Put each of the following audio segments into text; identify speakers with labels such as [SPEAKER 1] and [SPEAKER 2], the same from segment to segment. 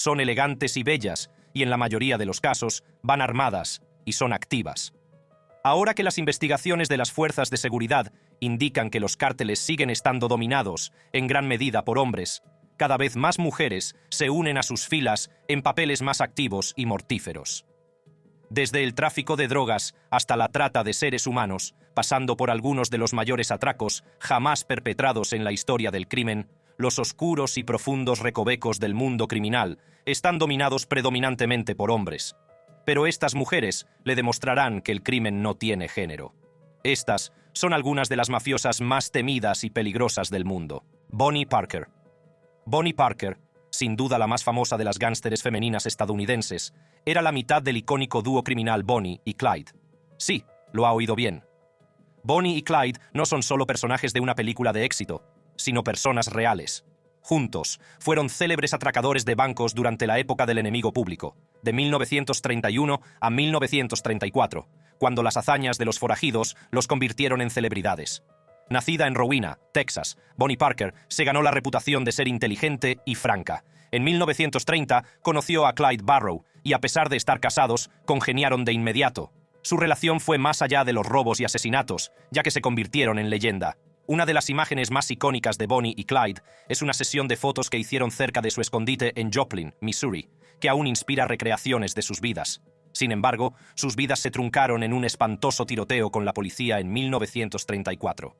[SPEAKER 1] son elegantes y bellas, y en la mayoría de los casos van armadas y son activas. Ahora que las investigaciones de las fuerzas de seguridad indican que los cárteles siguen estando dominados, en gran medida por hombres, cada vez más mujeres se unen a sus filas en papeles más activos y mortíferos. Desde el tráfico de drogas hasta la trata de seres humanos, pasando por algunos de los mayores atracos jamás perpetrados en la historia del crimen, los oscuros y profundos recovecos del mundo criminal están dominados predominantemente por hombres. Pero estas mujeres le demostrarán que el crimen no tiene género. Estas son algunas de las mafiosas más temidas y peligrosas del mundo. Bonnie Parker. Bonnie Parker, sin duda la más famosa de las gánsteres femeninas estadounidenses, era la mitad del icónico dúo criminal Bonnie y Clyde. Sí, lo ha oído bien. Bonnie y Clyde no son solo personajes de una película de éxito, sino personas reales. Juntos, fueron célebres atracadores de bancos durante la época del enemigo público, de 1931 a 1934, cuando las hazañas de los forajidos los convirtieron en celebridades. Nacida en Rowena, Texas, Bonnie Parker se ganó la reputación de ser inteligente y franca. En 1930 conoció a Clyde Barrow y, a pesar de estar casados, congeniaron de inmediato. Su relación fue más allá de los robos y asesinatos, ya que se convirtieron en leyenda. Una de las imágenes más icónicas de Bonnie y Clyde es una sesión de fotos que hicieron cerca de su escondite en Joplin, Missouri, que aún inspira recreaciones de sus vidas. Sin embargo, sus vidas se truncaron en un espantoso tiroteo con la policía en 1934.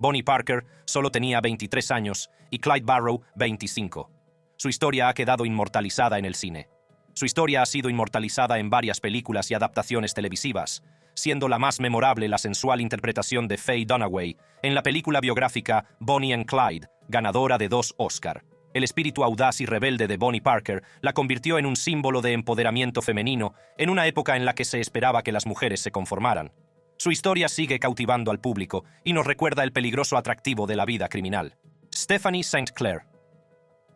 [SPEAKER 1] Bonnie Parker solo tenía 23 años y Clyde Barrow 25. Su historia ha quedado inmortalizada en el cine. Su historia ha sido inmortalizada en varias películas y adaptaciones televisivas, siendo la más memorable la sensual interpretación de Faye Dunaway en la película biográfica Bonnie and Clyde, ganadora de 2 Oscar. El espíritu audaz y rebelde de Bonnie Parker la convirtió en un símbolo de empoderamiento femenino en una época en la que se esperaba que las mujeres se conformaran. Su historia sigue cautivando al público y nos recuerda el peligroso atractivo de la vida criminal. Stephanie St. Clair.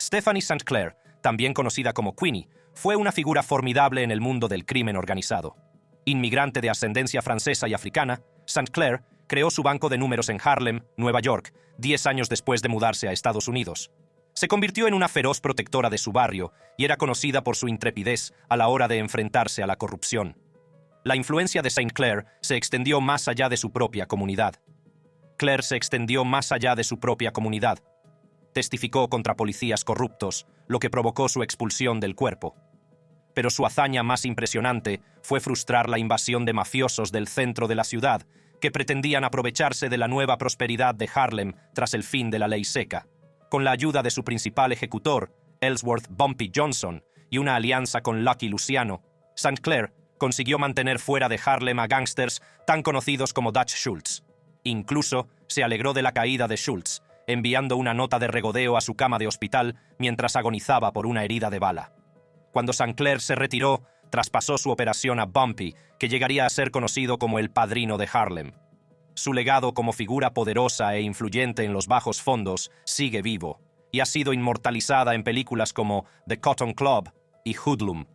[SPEAKER 1] Stephanie St. Clair, también conocida como Queenie, fue una figura formidable en el mundo del crimen organizado. Inmigrante de ascendencia francesa y africana, St. Clair creó su banco de números en Harlem, Nueva York, 10 años después de mudarse a Estados Unidos. Se convirtió en una feroz protectora de su barrio y era conocida por su intrepidez a la hora de enfrentarse a la corrupción. La influencia de St. Clair se extendió más allá de su propia comunidad. Clair se extendió más allá de su propia comunidad. Testificó contra policías corruptos, lo que provocó su expulsión del cuerpo. Pero su hazaña más impresionante fue frustrar la invasión de mafiosos del centro de la ciudad, que pretendían aprovecharse de la nueva prosperidad de Harlem tras el fin de la ley seca. Con la ayuda de su principal ejecutor, Ellsworth Bumpy Johnson, y una alianza con Lucky Luciano, St. Clair consiguió mantener fuera de Harlem a gángsters tan conocidos como Dutch Schultz. Incluso se alegró de la caída de Schultz, enviando una nota de regodeo a su cama de hospital mientras agonizaba por una herida de bala. Cuando St. Clair se retiró, traspasó su operación a Bumpy, que llegaría a ser conocido como el padrino de Harlem. Su legado como figura poderosa e influyente en los bajos fondos sigue vivo, y ha sido inmortalizada en películas como The Cotton Club y Hoodlum.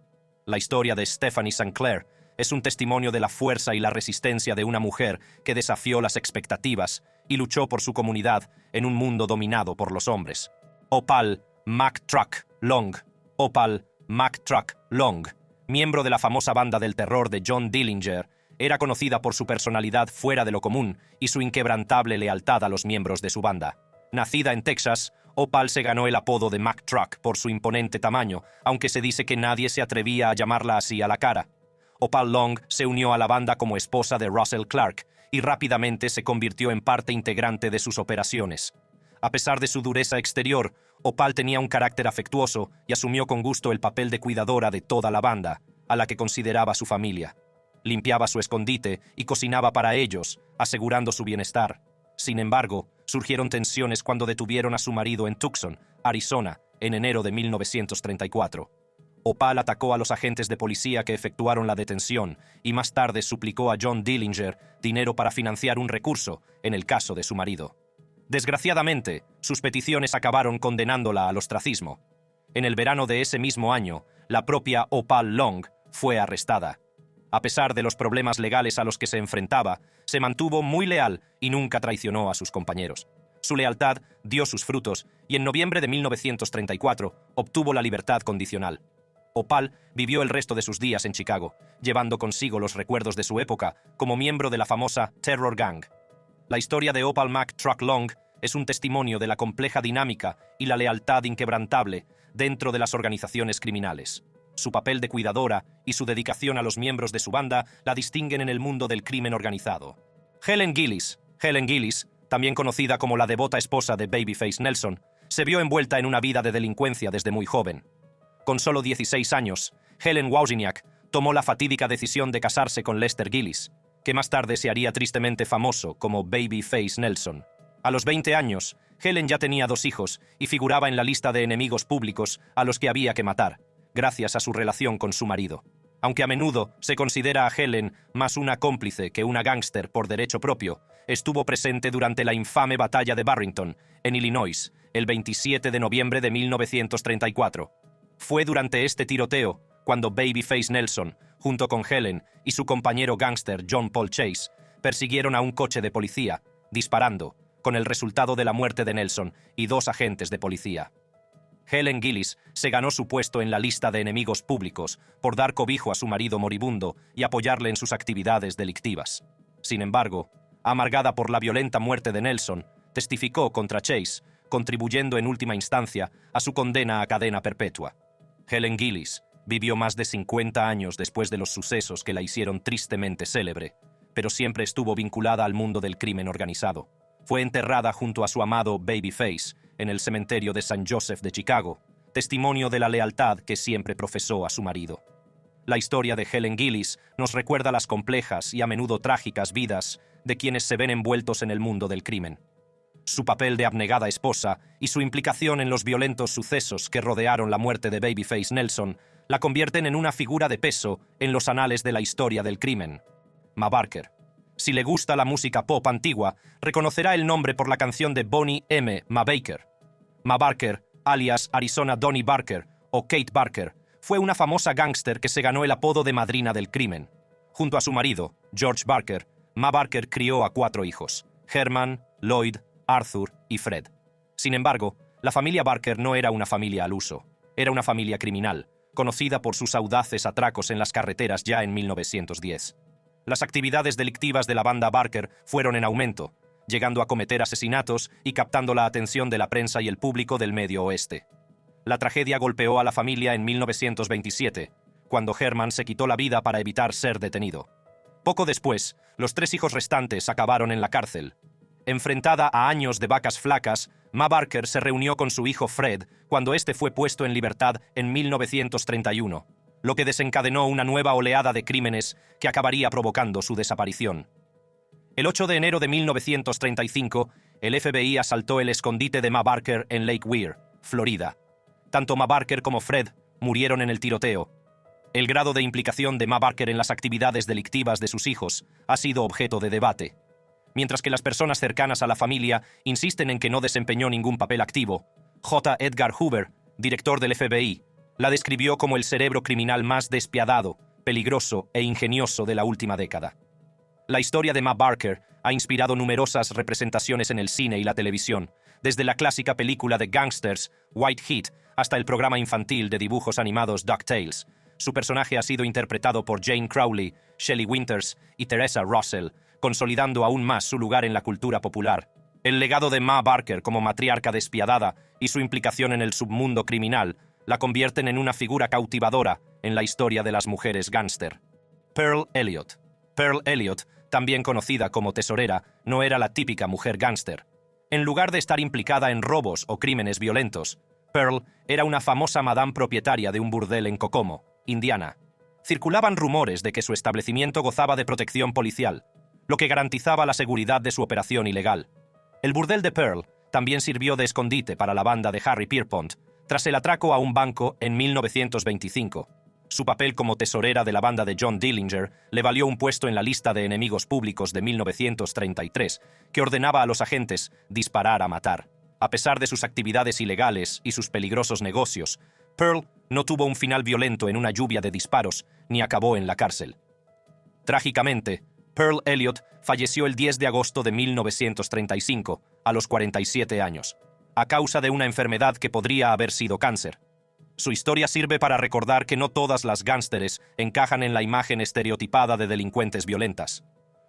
[SPEAKER 1] La historia de Stephanie St. Clair es un testimonio de la fuerza y la resistencia de una mujer que desafió las expectativas y luchó por su comunidad en un mundo dominado por los hombres. Opal McTruck Long. Opal McTruck Long, miembro de la famosa banda del terror de John Dillinger, era conocida por su personalidad fuera de lo común y su inquebrantable lealtad a los miembros de su banda. Nacida en Texas, Opal se ganó el apodo de McTruck por su imponente tamaño, aunque se dice que nadie se atrevía a llamarla así a la cara. Opal Long se unió a la banda como esposa de Russell Clark y rápidamente se convirtió en parte integrante de sus operaciones. A pesar de su dureza exterior, Opal tenía un carácter afectuoso y asumió con gusto el papel de cuidadora de toda la banda, a la que consideraba su familia. Limpiaba su escondite y cocinaba para ellos, asegurando su bienestar. Sin embargo, surgieron tensiones cuando detuvieron a su marido en Tucson, Arizona, en enero de 1934. Opal atacó a los agentes de policía que efectuaron la detención y más tarde suplicó a John Dillinger dinero para financiar un recurso en el caso de su marido. Desgraciadamente, sus peticiones acabaron condenándola al ostracismo. En el verano de ese mismo año, la propia Opal Long fue arrestada. A pesar de los problemas legales a los que se enfrentaba, se mantuvo muy leal y nunca traicionó a sus compañeros. Su lealtad dio sus frutos y en noviembre de 1934 obtuvo la libertad condicional. Opal vivió el resto de sus días en Chicago, llevando consigo los recuerdos de su época como miembro de la famosa Terror Gang. La historia de Opal Truck Long es un testimonio de la compleja dinámica y la lealtad inquebrantable dentro de las organizaciones criminales. Su papel de cuidadora y su dedicación a los miembros de su banda la distinguen en el mundo del crimen organizado. Helen Gillis, también conocida como la devota esposa de Babyface Nelson, se vio envuelta en una vida de delincuencia desde muy joven. Con solo 16 años, Helen Wozniak tomó la fatídica decisión de casarse con Lester Gillis, que más tarde se haría tristemente famoso como Babyface Nelson. A los 20 años, Helen ya tenía 2 hijos y figuraba en la lista de enemigos públicos a los que había que matar, gracias a su relación con su marido. Aunque a menudo se considera a Helen más una cómplice que una gángster por derecho propio, estuvo presente durante la infame batalla de Barrington, en Illinois, el 27 de noviembre de 1934. Fue durante este tiroteo cuando Babyface Nelson, junto con Helen y su compañero gángster John Paul Chase, persiguieron a un coche de policía, disparando, con el resultado de la muerte de Nelson y 2 agentes de policía. Helen Gillis se ganó su puesto en la lista de enemigos públicos por dar cobijo a su marido moribundo y apoyarle en sus actividades delictivas. Sin embargo, amargada por la violenta muerte de Nelson, testificó contra Chase, contribuyendo en última instancia a su condena a cadena perpetua. Helen Gillis vivió más de 50 años después de los sucesos que la hicieron tristemente célebre, pero siempre estuvo vinculada al mundo del crimen organizado. Fue enterrada junto a su amado Babyface en el cementerio de St. Joseph de Chicago, testimonio de la lealtad que siempre profesó a su marido. La historia de Helen Gillis nos recuerda las complejas y a menudo trágicas vidas de quienes se ven envueltos en el mundo del crimen. Su papel de abnegada esposa y su implicación en los violentos sucesos que rodearon la muerte de Babyface Nelson la convierten en una figura de peso en los anales de la historia del crimen. Ma Barker. Si le gusta la música pop antigua, reconocerá el nombre por la canción de Bonnie M. Ma Baker. Ma Barker, alias Arizona Donnie Barker o Kate Barker, fue una famosa gángster que se ganó el apodo de madrina del crimen. Junto a su marido, George Barker, Ma Barker crió a 4 hijos: Herman, Lloyd, Arthur y Fred. Sin embargo, la familia Barker no era una familia al uso. Era una familia criminal, conocida por sus audaces atracos en las carreteras ya en 1910. Las actividades delictivas de la banda Barker fueron en aumento, llegando a cometer asesinatos y captando la atención de la prensa y el público del Medio Oeste. La tragedia golpeó a la familia en 1927, cuando Herman se quitó la vida para evitar ser detenido. Poco después, los 3 hijos restantes acabaron en la cárcel. Enfrentada a años de vacas flacas, Ma Barker se reunió con su hijo Fred cuando éste fue puesto en libertad en 1931, lo que desencadenó una nueva oleada de crímenes que acabaría provocando su desaparición. El 8 de enero de 1935, el FBI asaltó el escondite de Ma Barker en Lake Weir, Florida. Tanto Ma Barker como Fred murieron en el tiroteo. El grado de implicación de Ma Barker en las actividades delictivas de sus hijos ha sido objeto de debate. Mientras que las personas cercanas a la familia insisten en que no desempeñó ningún papel activo, J. Edgar Hoover, director del FBI, la describió como el cerebro criminal más despiadado, peligroso e ingenioso de la última década. La historia de Ma Barker ha inspirado numerosas representaciones en el cine y la televisión, desde la clásica película de gangsters White Heat hasta el programa infantil de dibujos animados DuckTales. Su personaje ha sido interpretado por Jane Crowley, Shelley Winters y Teresa Russell, consolidando aún más su lugar en la cultura popular. El legado de Ma Barker como matriarca despiadada y su implicación en el submundo criminal la convierten en una figura cautivadora en la historia de las mujeres gángster. Pearl Elliott. Pearl Elliott, también conocida como tesorera, no era la típica mujer gángster. En lugar de estar implicada en robos o crímenes violentos, Pearl era una famosa madame propietaria de un burdel en Kokomo, Indiana. Circulaban rumores de que su establecimiento gozaba de protección policial, lo que garantizaba la seguridad de su operación ilegal. El burdel de Pearl también sirvió de escondite para la banda de Harry Pierpont tras el atraco a un banco en 1925. Su papel como tesorera de la banda de John Dillinger le valió un puesto en la lista de enemigos públicos de 1933, que ordenaba a los agentes disparar a matar. A pesar de sus actividades ilegales y sus peligrosos negocios, Pearl no tuvo un final violento en una lluvia de disparos ni acabó en la cárcel. Trágicamente, Pearl Elliott falleció el 10 de agosto de 1935, a los 47 años, a causa de una enfermedad que podría haber sido cáncer. Su historia sirve para recordar que no todas las gángsteres encajan en la imagen estereotipada de delincuentes violentas.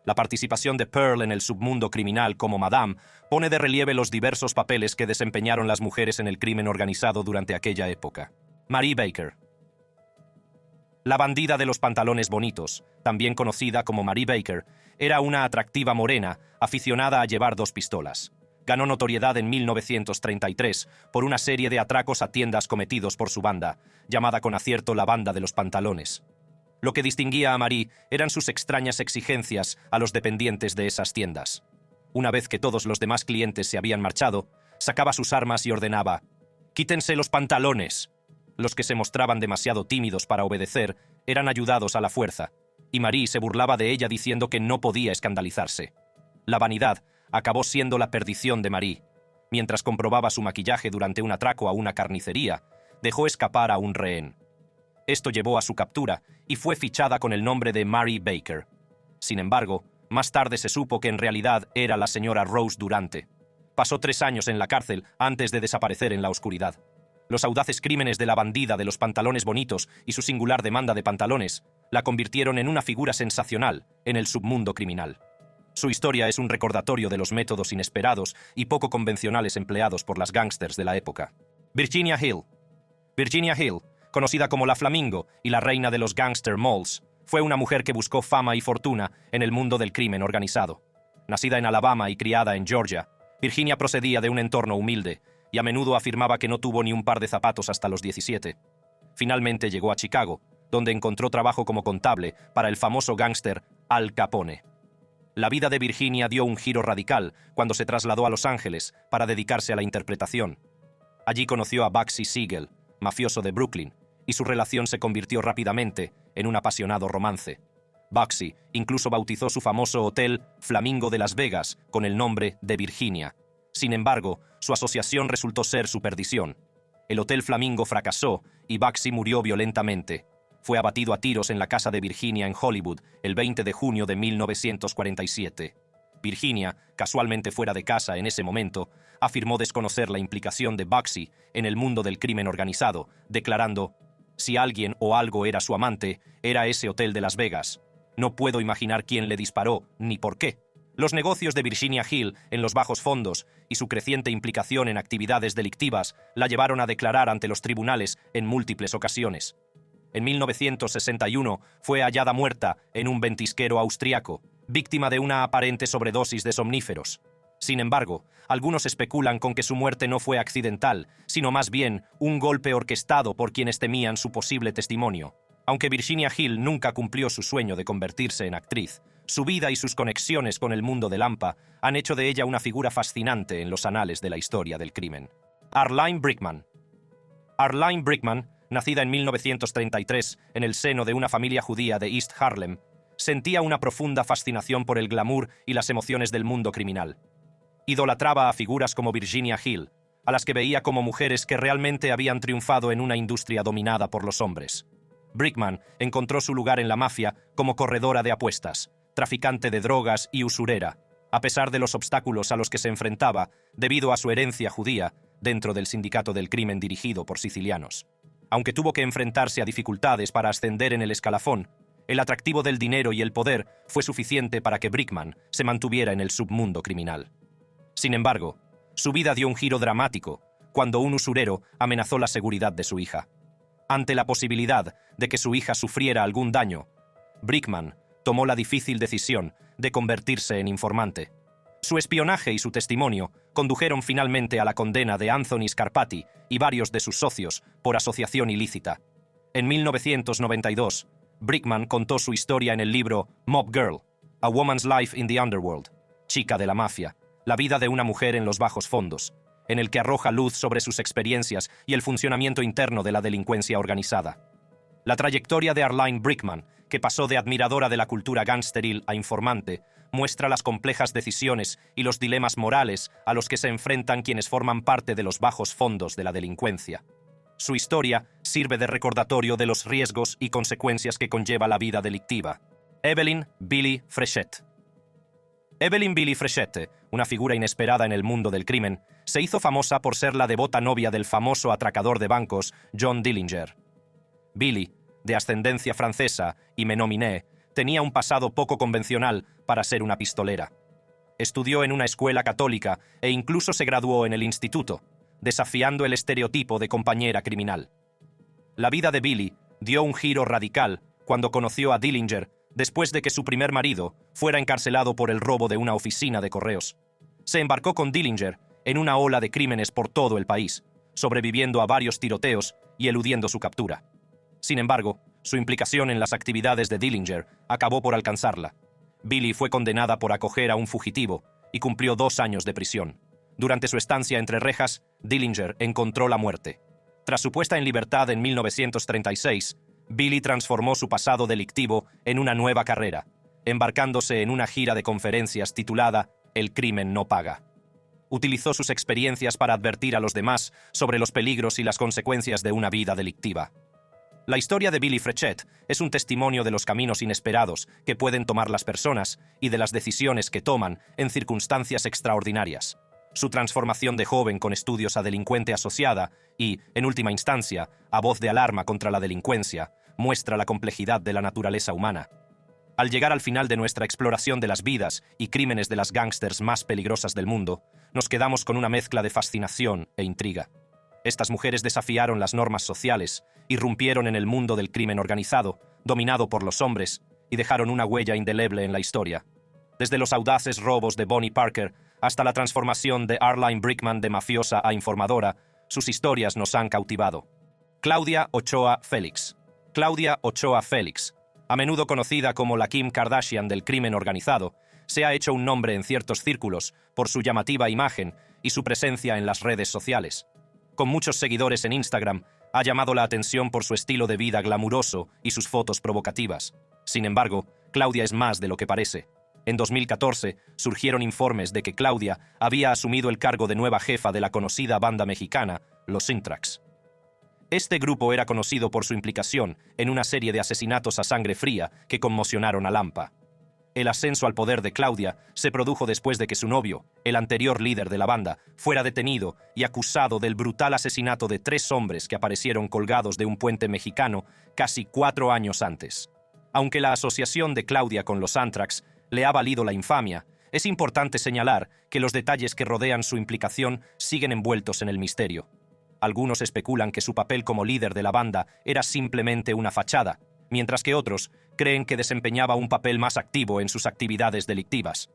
[SPEAKER 1] La participación de Pearl en el submundo criminal como Madame pone de relieve los diversos papeles que desempeñaron las mujeres en el crimen organizado durante aquella época. Marie Baker. La bandida de los pantalones bonitos, también conocida como Marie Baker, era una atractiva morena aficionada a llevar 2 pistolas. Ganó notoriedad en 1933 por una serie de atracos a tiendas cometidos por su banda, llamada con acierto la Banda de los Pantalones. Lo que distinguía a Marie eran sus extrañas exigencias a los dependientes de esas tiendas. Una vez que todos los demás clientes se habían marchado, sacaba sus armas y ordenaba: «¡Quítense los pantalones!». Los que se mostraban demasiado tímidos para obedecer eran ayudados a la fuerza, y Marie se burlaba de ella diciendo que no podía escandalizarse. La vanidad acabó siendo la perdición de Marie. Mientras comprobaba su maquillaje durante un atraco a una carnicería, dejó escapar a un rehén. Esto llevó a su captura y fue fichada con el nombre de Marie Baker. Sin embargo, más tarde se supo que en realidad era la señora Rose Durante. Pasó 3 años en la cárcel antes de desaparecer en la oscuridad. Los audaces crímenes de la bandida de los pantalones bonitos y su singular demanda de pantalones la convirtieron en una figura sensacional en el submundo criminal. Su historia es un recordatorio de los métodos inesperados y poco convencionales empleados por las gángsters de la época. Virginia Hill. Virginia Hill, conocida como la Flamingo y la reina de los gangster malls, fue una mujer que buscó fama y fortuna en el mundo del crimen organizado. Nacida en Alabama y criada en Georgia, Virginia procedía de un entorno humilde y a menudo afirmaba que no tuvo ni un par de zapatos hasta los 17. Finalmente llegó a Chicago, donde encontró trabajo como contable para el famoso gángster Al Capone. La vida de Virginia dio un giro radical cuando se trasladó a Los Ángeles para dedicarse a la interpretación. Allí conoció a Bugsy Siegel, mafioso de Brooklyn, y su relación se convirtió rápidamente en un apasionado romance. Bugsy incluso bautizó su famoso hotel Flamingo de Las Vegas con el nombre de Virginia. Sin embargo, su asociación resultó ser su perdición. El Hotel Flamingo fracasó y Bugsy murió violentamente. Fue abatido a tiros en la casa de Virginia en Hollywood el 20 de junio de 1947. Virginia, casualmente fuera de casa en ese momento, afirmó desconocer la implicación de Bugsy en el mundo del crimen organizado, declarando: «Si alguien o algo era su amante, era ese hotel de Las Vegas. No puedo imaginar quién le disparó ni por qué». Los negocios de Virginia Hill en los bajos fondos y su creciente implicación en actividades delictivas la llevaron a declarar ante los tribunales en múltiples ocasiones. En 1961 fue hallada muerta en un ventisquero austriaco, víctima de una aparente sobredosis de somníferos. Sin embargo, algunos especulan con que su muerte no fue accidental, sino más bien un golpe orquestado por quienes temían su posible testimonio. Aunque Virginia Hill nunca cumplió su sueño de convertirse en actriz, su vida y sus conexiones con el mundo del AMPA han hecho de ella una figura fascinante en los anales de la historia del crimen. Arline Brickman. Arline Brickman, nacida en 1933 en el seno de una familia judía de East Harlem, sentía una profunda fascinación por el glamour y las emociones del mundo criminal. Idolatraba a figuras como Virginia Hill, a las que veía como mujeres que realmente habían triunfado en una industria dominada por los hombres. Brickman encontró su lugar en la mafia como corredora de apuestas, traficante de drogas y usurera, a pesar de los obstáculos a los que se enfrentaba debido a su herencia judía dentro del sindicato del crimen dirigido por sicilianos. Aunque tuvo que enfrentarse a dificultades para ascender en el escalafón, el atractivo del dinero y el poder fue suficiente para que Brickman se mantuviera en el submundo criminal. Sin embargo, su vida dio un giro dramático cuando un usurero amenazó la seguridad de su hija. Ante la posibilidad de que su hija sufriera algún daño, Brickman tomó la difícil decisión de convertirse en informante. Su espionaje y su testimonio condujeron finalmente a la condena de Anthony Scarpati y varios de sus socios por asociación ilícita. En 1992, Brickman contó su historia en el libro Mob Girl, A Woman's Life in the Underworld, Chica de la Mafia, la vida de una mujer en los bajos fondos, en el que arroja luz sobre sus experiencias y el funcionamiento interno de la delincuencia organizada. La trayectoria de Arline Brickman, que pasó de admiradora de la cultura gangsteril a informante, muestra las complejas decisiones y los dilemas morales a los que se enfrentan quienes forman parte de los bajos fondos de la delincuencia. Su historia sirve de recordatorio de los riesgos y consecuencias que conlleva la vida delictiva. Evelyn Billy Frechette. Evelyn Billy Frechette, una figura inesperada en el mundo del crimen, se hizo famosa por ser la devota novia del famoso atracador de bancos John Dillinger. Billy, de ascendencia francesa y menominé, tenía un pasado poco convencional para ser una pistolera. Estudió en una escuela católica e incluso se graduó en el instituto, desafiando el estereotipo de compañera criminal. La vida de Billy dio un giro radical cuando conoció a Dillinger después de que su primer marido fuera encarcelado por el robo de una oficina de correos. Se embarcó con Dillinger en una ola de crímenes por todo el país, sobreviviendo a varios tiroteos y eludiendo su captura. Sin embargo, su implicación en las actividades de Dillinger acabó por alcanzarla. Billy fue condenada por acoger a un fugitivo y cumplió 2 años de prisión. Durante su estancia entre rejas, Dillinger encontró la muerte. Tras su puesta en libertad en 1936, Billy transformó su pasado delictivo en una nueva carrera, embarcándose en una gira de conferencias titulada El crimen no paga. Utilizó sus experiencias para advertir a los demás sobre los peligros y las consecuencias de una vida delictiva. La historia de Billy Frechette es un testimonio de los caminos inesperados que pueden tomar las personas y de las decisiones que toman en circunstancias extraordinarias. Su transformación de joven con estudios a delincuente asociada y, en última instancia, a voz de alarma contra la delincuencia, muestra la complejidad de la naturaleza humana. Al llegar al final de nuestra exploración de las vidas y crímenes de las gángsters más peligrosas del mundo, nos quedamos con una mezcla de fascinación e intriga. Estas mujeres desafiaron las normas sociales, irrumpieron en el mundo del crimen organizado, dominado por los hombres, y dejaron una huella indeleble en la historia. Desde los audaces robos de Bonnie Parker hasta la transformación de Arline Brickman de mafiosa a informadora, sus historias nos han cautivado. Claudia Ochoa Félix. Claudia Ochoa Félix, a menudo conocida como la Kim Kardashian del crimen organizado, se ha hecho un nombre en ciertos círculos por su llamativa imagen y su presencia en las redes sociales. Con muchos seguidores en Instagram, ha llamado la atención por su estilo de vida glamuroso y sus fotos provocativas. Sin embargo, Claudia es más de lo que parece. En 2014, surgieron informes de que Claudia había asumido el cargo de nueva jefa de la conocida banda mexicana, Los Sintrax. Este grupo era conocido por su implicación en una serie de asesinatos a sangre fría que conmocionaron a Lampa. El ascenso al poder de Claudia se produjo después de que su novio, el anterior líder de la banda, fuera detenido y acusado del brutal asesinato de 3 hombres que aparecieron colgados de un puente mexicano casi 4 años antes. Aunque la asociación de Claudia con los Anthrax le ha valido la infamia, es importante señalar que los detalles que rodean su implicación siguen envueltos en el misterio. Algunos especulan que su papel como líder de la banda era simplemente una fachada, mientras que otros creen que desempeñaba un papel más activo en sus actividades delictivas.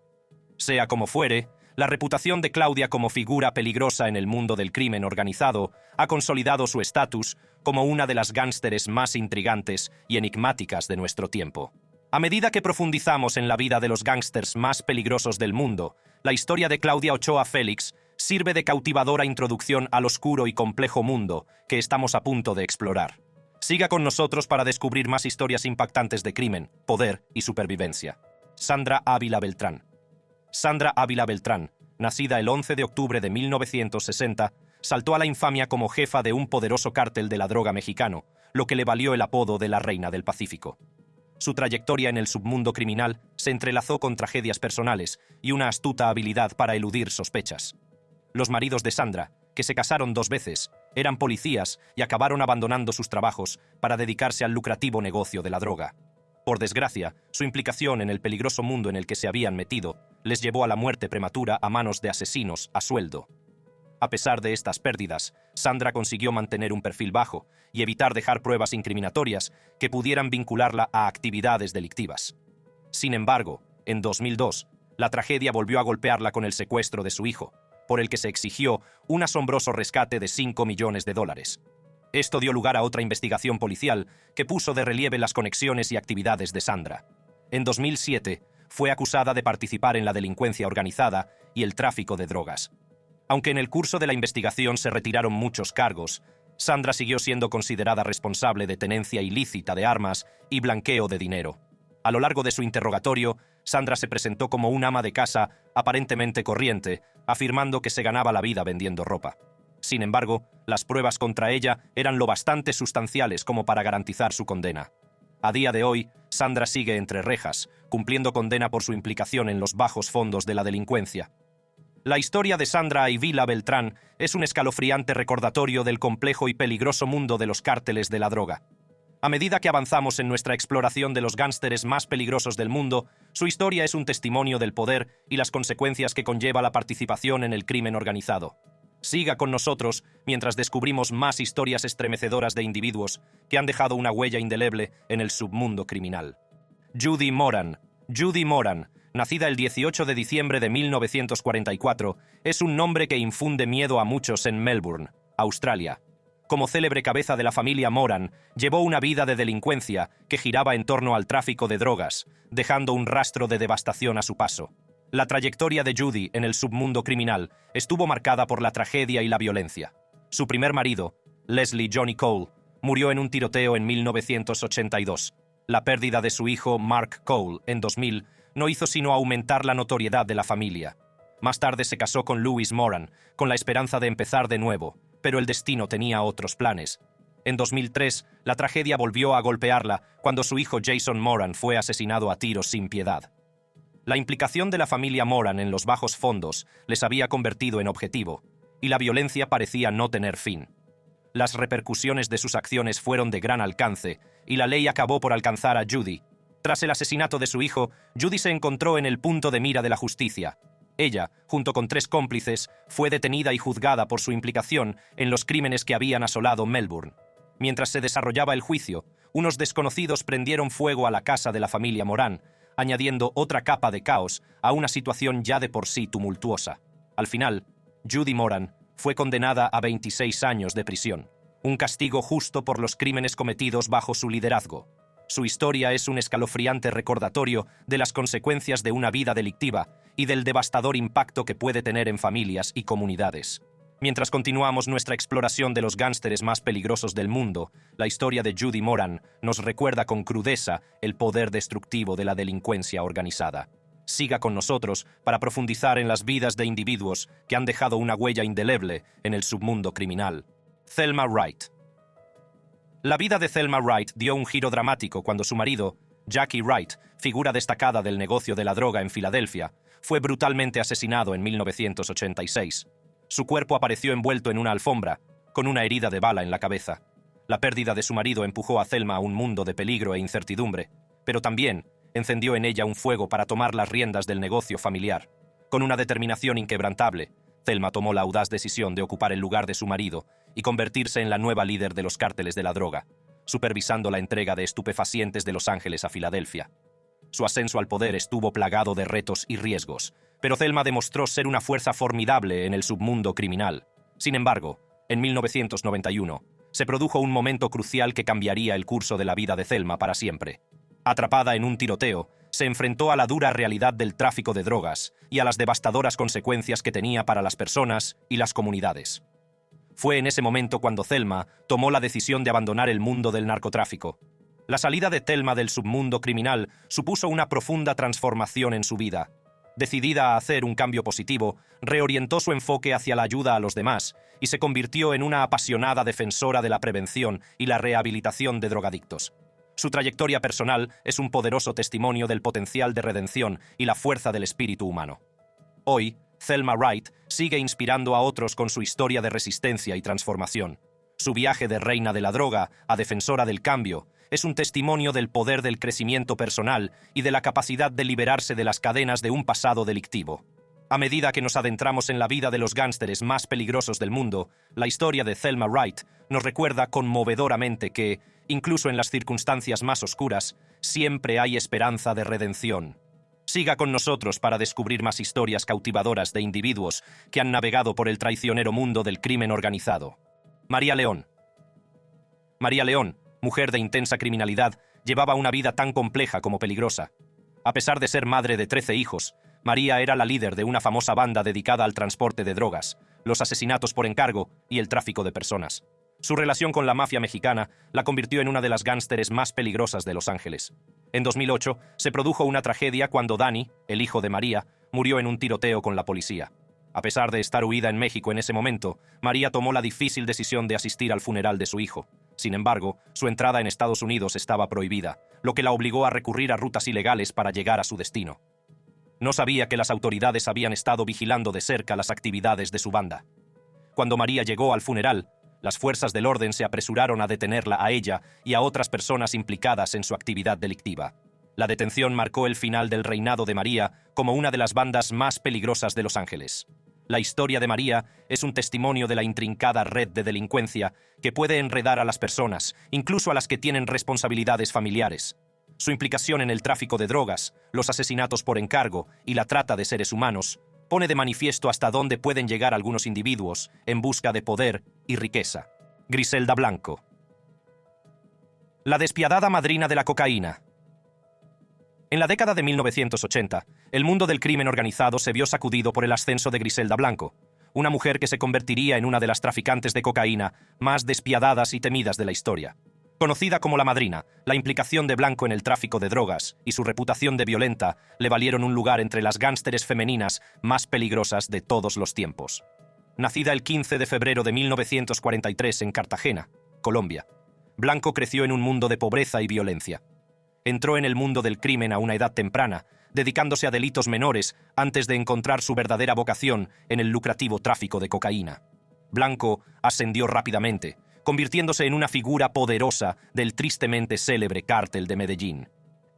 [SPEAKER 1] Sea como fuere, la reputación de Claudia como figura peligrosa en el mundo del crimen organizado ha consolidado su estatus como una de las gángsteres más intrigantes y enigmáticas de nuestro tiempo. A medida que profundizamos en la vida de los gángsters más peligrosos del mundo, la historia de Claudia Ochoa Félix sirve de cautivadora introducción al oscuro y complejo mundo que estamos a punto de explorar. Siga con nosotros para descubrir más historias impactantes de crimen, poder y supervivencia. Sandra Ávila Beltrán. Sandra Ávila Beltrán, nacida el 11 de octubre de 1960, saltó a la infamia como jefa de un poderoso cártel de la droga mexicano, lo que le valió el apodo de la Reina del Pacífico. Su trayectoria en el submundo criminal se entrelazó con tragedias personales y una astuta habilidad para eludir sospechas. Los maridos de Sandra, que se casaron 2 veces, eran policías y acabaron abandonando sus trabajos para dedicarse al lucrativo negocio de la droga. Por desgracia, su implicación en el peligroso mundo en el que se habían metido les llevó a la muerte prematura a manos de asesinos a sueldo. A pesar de estas pérdidas, Sandra consiguió mantener un perfil bajo y evitar dejar pruebas incriminatorias que pudieran vincularla a actividades delictivas. Sin embargo, en 2002, la tragedia volvió a golpearla con el secuestro de su hijo, por el que se exigió un asombroso rescate de $5 millones. Esto dio lugar a otra investigación policial que puso de relieve las conexiones y actividades de Sandra. En 2007, fue acusada de participar en la delincuencia organizada y el tráfico de drogas. Aunque en el curso de la investigación se retiraron muchos cargos, Sandra siguió siendo considerada responsable de tenencia ilícita de armas y blanqueo de dinero. A lo largo de su interrogatorio, Sandra se presentó como un ama de casa aparentemente corriente, afirmando que se ganaba la vida vendiendo ropa. Sin embargo, las pruebas contra ella eran lo bastante sustanciales como para garantizar su condena. A día de hoy, Sandra sigue entre rejas, cumpliendo condena por su implicación en los bajos fondos de la delincuencia. La historia de Sandra Ayvila Beltrán es un escalofriante recordatorio del complejo y peligroso mundo de los cárteles de la droga. A medida que avanzamos en nuestra exploración de los gánsteres más peligrosos del mundo, su historia es un testimonio del poder y las consecuencias que conlleva la participación en el crimen organizado. Siga con nosotros mientras descubrimos más historias estremecedoras de individuos que han dejado una huella indeleble en el submundo criminal. Judy Moran. Judy Moran, nacida el 18 de diciembre de 1944, es un nombre que infunde miedo a muchos en Melbourne, Australia. Como célebre cabeza de la familia Moran, llevó una vida de delincuencia que giraba en torno al tráfico de drogas, dejando un rastro de devastación a su paso. La trayectoria de Judy en el submundo criminal estuvo marcada por la tragedia y la violencia. Su primer marido, Leslie Johnny Cole, murió en un tiroteo en 1982. La pérdida de su hijo, Mark Cole, en 2000, no hizo sino aumentar la notoriedad de la familia. Más tarde se casó con Louise Moran, con la esperanza de empezar de nuevo, pero el destino tenía otros planes. En 2003, la tragedia volvió a golpearla cuando su hijo Jason Moran fue asesinado a tiros sin piedad. La implicación de la familia Moran en los bajos fondos les había convertido en objetivo, y la violencia parecía no tener fin. Las repercusiones de sus acciones fueron de gran alcance, y la ley acabó por alcanzar a Judy. Tras el asesinato de su hijo, Judy se encontró en el punto de mira de la justicia. Ella, junto con 3 cómplices, fue detenida y juzgada por su implicación en los crímenes que habían asolado Melbourne. Mientras se desarrollaba el juicio, unos desconocidos prendieron fuego a la casa de la familia Moran, añadiendo otra capa de caos a una situación ya de por sí tumultuosa. Al final, Judy Moran fue condenada a 26 años de prisión, un castigo justo por los crímenes cometidos bajo su liderazgo. Su historia es un escalofriante recordatorio de las consecuencias de una vida delictiva y del devastador impacto que puede tener en familias y comunidades. Mientras continuamos nuestra exploración de los gánsteres más peligrosos del mundo, la historia de Judy Moran nos recuerda con crudeza el poder destructivo de la delincuencia organizada. Siga con nosotros para profundizar en las vidas de individuos que han dejado una huella indeleble en el submundo criminal. Thelma Wright. La vida de Thelma Wright dio un giro dramático cuando su marido, Jackie Wright, figura destacada del negocio de la droga en Filadelfia, fue brutalmente asesinado en 1986. Su cuerpo apareció envuelto en una alfombra, con una herida de bala en la cabeza. La pérdida de su marido empujó a Thelma a un mundo de peligro e incertidumbre, pero también encendió en ella un fuego para tomar las riendas del negocio familiar. Con una determinación inquebrantable, Thelma tomó la audaz decisión de ocupar el lugar de su marido y convertirse en la nueva líder de los cárteles de la droga, supervisando la entrega de estupefacientes de Los Ángeles a Filadelfia. Su ascenso al poder estuvo plagado de retos y riesgos, pero Thelma demostró ser una fuerza formidable en el submundo criminal. Sin embargo, en 1991, se produjo un momento crucial que cambiaría el curso de la vida de Thelma para siempre. Atrapada en un tiroteo, se enfrentó a la dura realidad del tráfico de drogas y a las devastadoras consecuencias que tenía para las personas y las comunidades. Fue en ese momento cuando Thelma tomó la decisión de abandonar el mundo del narcotráfico. La salida de Thelma del submundo criminal supuso una profunda transformación en su vida. Decidida a hacer un cambio positivo, reorientó su enfoque hacia la ayuda a los demás y se convirtió en una apasionada defensora de la prevención y la rehabilitación de drogadictos. Su trayectoria personal es un poderoso testimonio del potencial de redención y la fuerza del espíritu humano. Hoy, Thelma Wright sigue inspirando a otros con su historia de resistencia y transformación. Su viaje de reina de la droga a defensora del cambio es un testimonio del poder del crecimiento personal y de la capacidad de liberarse de las cadenas de un pasado delictivo. A medida que nos adentramos en la vida de los gánsteres más peligrosos del mundo, la historia de Thelma Wright nos recuerda conmovedoramente que, incluso en las circunstancias más oscuras, siempre hay esperanza de redención. Siga con nosotros para descubrir más historias cautivadoras de individuos que han navegado por el traicionero mundo del crimen organizado. María León. María León, mujer de intensa criminalidad, llevaba una vida tan compleja como peligrosa. A pesar de ser madre de 13 hijos, María era la líder de una famosa banda dedicada al transporte de drogas, los asesinatos por encargo y el tráfico de personas. Su relación con la mafia mexicana la convirtió en una de las gánsteres más peligrosas de Los Ángeles. En 2008 se produjo una tragedia cuando Danny, el hijo de María, murió en un tiroteo con la policía. A pesar de estar huida en México en ese momento, María tomó la difícil decisión de asistir al funeral de su hijo, Sin embargo, su entrada en Estados Unidos estaba prohibida, lo que la obligó a recurrir a rutas ilegales para llegar a su destino. No sabía que las autoridades habían estado vigilando de cerca las actividades de su banda. Cuando María llegó al funeral, las fuerzas del orden se apresuraron a detenerla a ella y a otras personas implicadas en su actividad delictiva. La detención marcó el final del reinado de María como una de las bandas más peligrosas de Los Ángeles. La historia de María es un testimonio de la intrincada red de delincuencia que puede enredar a las personas, incluso a las que tienen responsabilidades familiares. Su implicación en el tráfico de drogas, los asesinatos por encargo y la trata de seres humanos pone de manifiesto hasta dónde pueden llegar algunos individuos en busca de poder y riqueza. Griselda Blanco. La despiadada madrina de la cocaína. En la década de 1980, el mundo del crimen organizado se vio sacudido por el ascenso de Griselda Blanco, una mujer que se convertiría en una de las traficantes de cocaína más despiadadas y temidas de la historia. Conocida como la Madrina, la implicación de Blanco en el tráfico de drogas y su reputación de violenta le valieron un lugar entre las gánsteres femeninas más peligrosas de todos los tiempos. Nacida el 15 de febrero de 1943 en Cartagena, Colombia, Blanco creció en un mundo de pobreza y violencia. Entró en el mundo del crimen a una edad temprana, dedicándose a delitos menores antes de encontrar su verdadera vocación en el lucrativo tráfico de cocaína. Blanco ascendió rápidamente, convirtiéndose en una figura poderosa del tristemente célebre cártel de Medellín.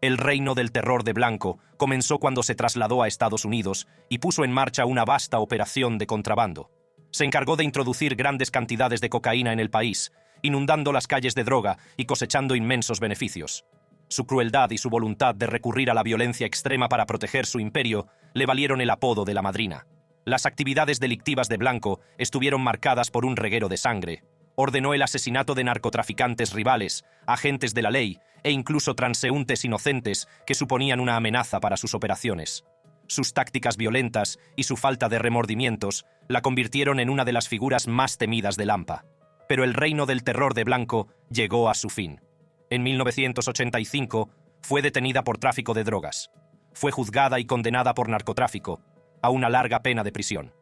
[SPEAKER 1] El reino del terror de Blanco comenzó cuando se trasladó a Estados Unidos y puso en marcha una vasta operación de contrabando. Se encargó de introducir grandes cantidades de cocaína en el país, inundando las calles de droga y cosechando inmensos beneficios. Su crueldad y su voluntad de recurrir a la violencia extrema para proteger su imperio le valieron el apodo de la Madrina. Las actividades delictivas de Blanco estuvieron marcadas por un reguero de sangre. Ordenó el asesinato de narcotraficantes rivales, agentes de la ley e incluso transeúntes inocentes que suponían una amenaza para sus operaciones. Sus tácticas violentas y su falta de remordimientos la convirtieron en una de las figuras más temidas del AMPA. Pero el reino del terror de Blanco llegó a su fin. En 1985 fue detenida por tráfico de drogas. Fue juzgada y condenada por narcotráfico a una larga pena de prisión.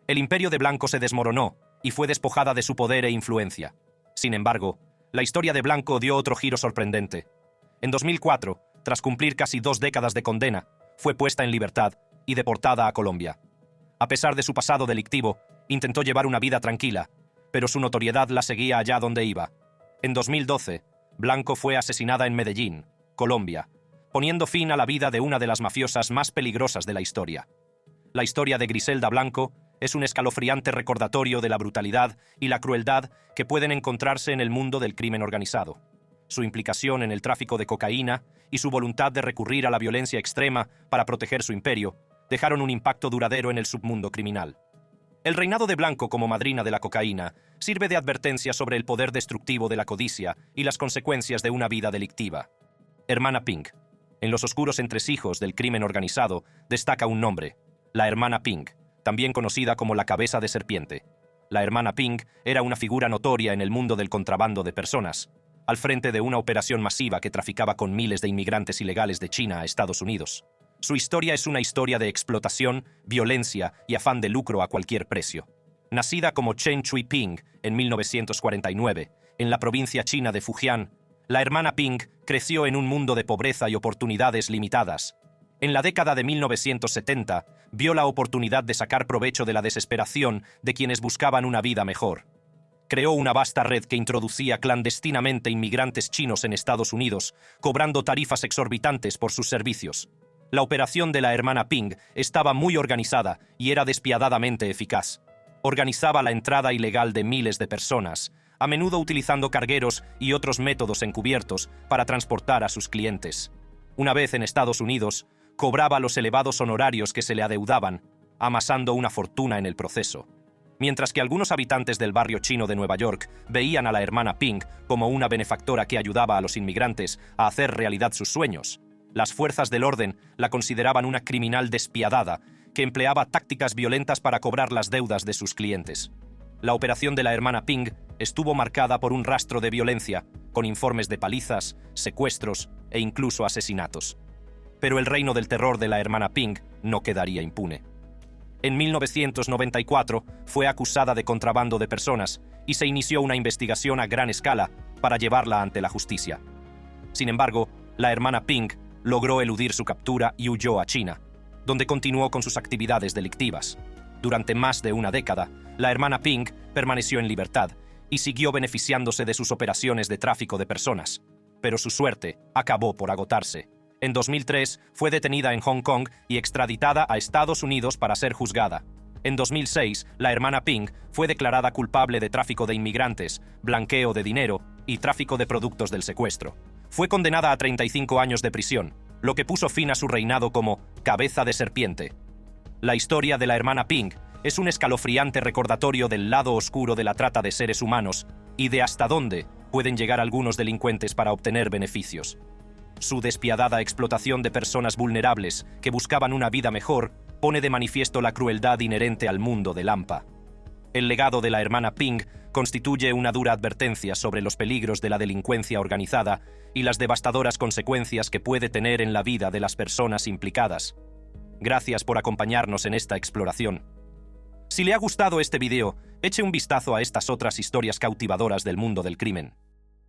[SPEAKER 1] El imperio de Blanco se desmoronó y fue despojada de su poder e influencia. Sin embargo, la historia de Blanco dio otro giro sorprendente. En 2004, tras cumplir casi 2 décadas de condena, fue puesta en libertad y deportada a Colombia. A pesar de su pasado delictivo, intentó llevar una vida tranquila, pero su notoriedad la seguía allá donde iba. En 2012, Blanco fue asesinada en Medellín, Colombia, poniendo fin a la vida de una de las mafiosas más peligrosas de la historia. La historia de Griselda Blanco es un escalofriante recordatorio de la brutalidad y la crueldad que pueden encontrarse en el mundo del crimen organizado. Su implicación en el tráfico de cocaína y su voluntad de recurrir a la violencia extrema para proteger su imperio dejaron un impacto duradero en el submundo criminal. El reinado de Blanco como madrina de la cocaína sirve de advertencia sobre el poder destructivo de la codicia y las consecuencias de una vida delictiva. Hermana Pink. En los oscuros entresijos del crimen organizado destaca un nombre, la Hermana Pink, también conocida como la Cabeza de Serpiente. La Hermana Pink era una figura notoria en el mundo del contrabando de personas, al frente de una operación masiva que traficaba con miles de inmigrantes ilegales de China a Estados Unidos. Su historia es una historia de explotación, violencia y afán de lucro a cualquier precio. Nacida como Chen Shui-ping en 1949, en la provincia china de Fujian, la hermana Ping creció en un mundo de pobreza y oportunidades limitadas. En la década de 1970, vio la oportunidad de sacar provecho de la desesperación de quienes buscaban una vida mejor. Creó una vasta red que introducía clandestinamente inmigrantes chinos en Estados Unidos, cobrando tarifas exorbitantes por sus servicios. La operación de la hermana Ping estaba muy organizada y era despiadadamente eficaz. Organizaba la entrada ilegal de miles de personas, a menudo utilizando cargueros y otros métodos encubiertos para transportar a sus clientes. Una vez en Estados Unidos, cobraba los elevados honorarios que se le adeudaban, amasando una fortuna en el proceso. Mientras que algunos habitantes del barrio chino de Nueva York veían a la hermana Ping como una benefactora que ayudaba a los inmigrantes a hacer realidad sus sueños, las fuerzas del orden la consideraban una criminal despiadada que empleaba tácticas violentas para cobrar las deudas de sus clientes. La operación de la hermana Ping estuvo marcada por un rastro de violencia, con informes de palizas, secuestros e incluso asesinatos. Pero el reino del terror de la hermana Ping no quedaría impune. En 1994 fue acusada de contrabando de personas y se inició una investigación a gran escala para llevarla ante la justicia. Sin embargo, la hermana Ping logró eludir su captura y huyó a China, donde continuó con sus actividades delictivas. Durante más de una década, la hermana Ping permaneció en libertad y siguió beneficiándose de sus operaciones de tráfico de personas. Pero su suerte acabó por agotarse. En 2003 fue detenida en Hong Kong y extraditada a Estados Unidos para ser juzgada. En 2006, la hermana Ping fue declarada culpable de tráfico de inmigrantes, blanqueo de dinero y tráfico de productos del secuestro. Fue condenada a 35 años de prisión, lo que puso fin a su reinado como cabeza de serpiente. La historia de la hermana Ping es un escalofriante recordatorio del lado oscuro de la trata de seres humanos y de hasta dónde pueden llegar algunos delincuentes para obtener beneficios. Su despiadada explotación de personas vulnerables que buscaban una vida mejor pone de manifiesto la crueldad inherente al mundo del hampa. El legado de la hermana Ping constituye una dura advertencia sobre los peligros de la delincuencia organizada y las devastadoras consecuencias que puede tener en la vida de las personas implicadas. Gracias por acompañarnos en esta exploración. Si le ha gustado este video, eche un vistazo a estas otras historias cautivadoras del mundo del crimen.